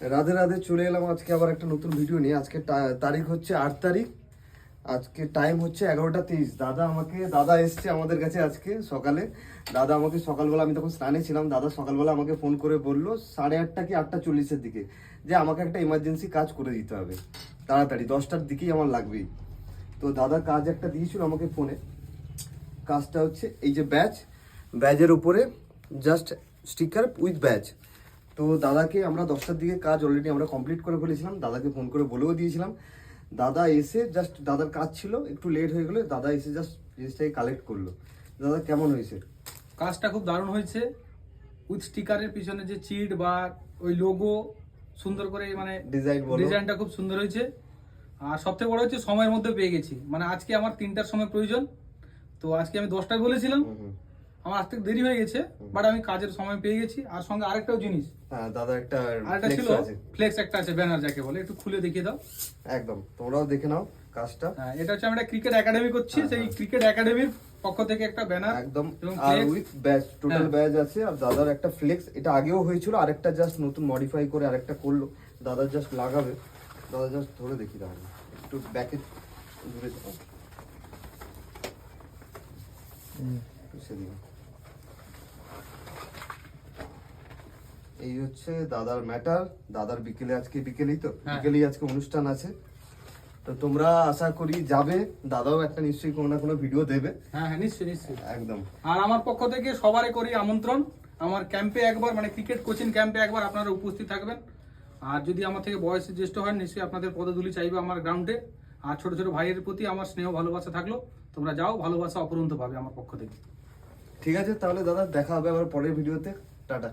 রাধে রাধে, চলে এলাম আজকে আবার একটা নতুন ভিডিও নিয়ে। আজকে তারিখ হচ্ছে 8 তারিখ, আজকে টাইম হচ্ছে 11:30। দাদা এসছে আমাদের কাছে আজকে সকালে। দাদা আমাকে সকালবেলা, আমি তখন স্নানে ছিলাম, দাদা সকালবেলা আমাকে ফোন করে বললো 8:30 কি 8:40-এর দিকে যে আমাকে একটা ইমার্জেন্সি কাজ করে দিতে হবে তাড়াতাড়ি, 10টার দিকেই আমার লাগবেই। তো দাদা কাজ একটা দিয়েছিল আমাকে ফোনে। কাজটা হচ্ছে এই যে ব্যাজের উপরে জাস্ট স্টিকার উইথ ব্যাজ। তো দাদাকে আমরা 10টার দিকে কাজ অলরেডি আমরা কমপ্লিট করে ফেলেছিলাম, দাদাকে ফোন করে বলেও দিয়েছিলাম। দাদা এসে জাস্ট, দাদার কাজ ছিল একটু লেট হয়ে গেলে, দাদা এসে জাস্ট জিনিসটাকে কালেক্ট করলো। দাদা কেমন হয়েছে? কাজটা খুব দারুণ হয়েছে। উইথ স্টিকারের পিছনে যে চিট বা ওই লোগো সুন্দর করে, মানে ডিজাইনটা খুব সুন্দর হয়েছে। আর সবথেকে বড় হচ্ছে সময়ের মধ্যে পেয়ে গেছি। মানে আজকে আমার 3টার সময় প্রয়োজন, তো আজকে আমি 10টায় বলেছিলাম, আমার আজ থেকে দেরি হয়ে গেছে, বাট আমি কাজের সময় পেয়ে গেছি। আর সঙ্গে আরেকটাও জিনিস, দাদা আরেকটা ছিল ফ্লেক্স একটা আছে, ব্যানার যাকে বলে, একটু খুলে দেখিয়ে দাও। একদম, তোমরাও দেখে নাও কাজটা। হ্যাঁ, এটা হচ্ছে আমরা ক্রিকেট একাডেমি করছি, সেই ক্রিকেট একাডেমির পক্ষ থেকে একটা ব্যানার একদম, আর উইথ ব্যাজ, টোটাল ব্যাজ আছে। আর দাদার একটা ফ্লেক্স, এটা আগেও হয়েছিল, আরেকটা জাস্ট নতুন মডিফাই করে আরেকটা করলো। দাদা জাস্ট লাগাবে, দাদা জাস্ট ধরে দেখি, তাহলে একটু ব্যাকে ঘুরে যাও সেদিকে। এই হচ্ছে দাদার ম্যাটার। দাদার বিকেলে, আজকে বিকেলেই তো, বিকেলেই আজকে অনুষ্ঠান আছে। তো তোমরা আশা করি যাবে, দাদাও একটা নিশ্চয়ই কোনো না কোনো ভিডিও দেবে। হ্যাঁ হ্যাঁ, নিশ্চয়ই নিশ্চয়ই, একদম। আর আমার পক্ষ থেকে সবারই করি আমন্ত্রণ, আমার ক্যাম্পে একবার, মানে ক্রিকেট কোচিং ক্যাম্পে একবার আপনারা উপস্থিত থাকবেন। আর যদি আমার থেকে বয়সে জ্যেষ্ঠ হয়, নিশ্চয়ই আপনাদের পদধূলি চাইবে আমার গ্রাউন্ডে। আর ছোট ছোট ভাইয়ের প্রতি আমার স্নেহ ভালোবাসা থাকলো, তোমরা যাও, ভালোবাসা অপরন্ত পাবে আমার পক্ষ থেকে। ঠিক আছে, তাহলে দাদা দেখা হবে আবার পরের ভিডিওতে। টাটা।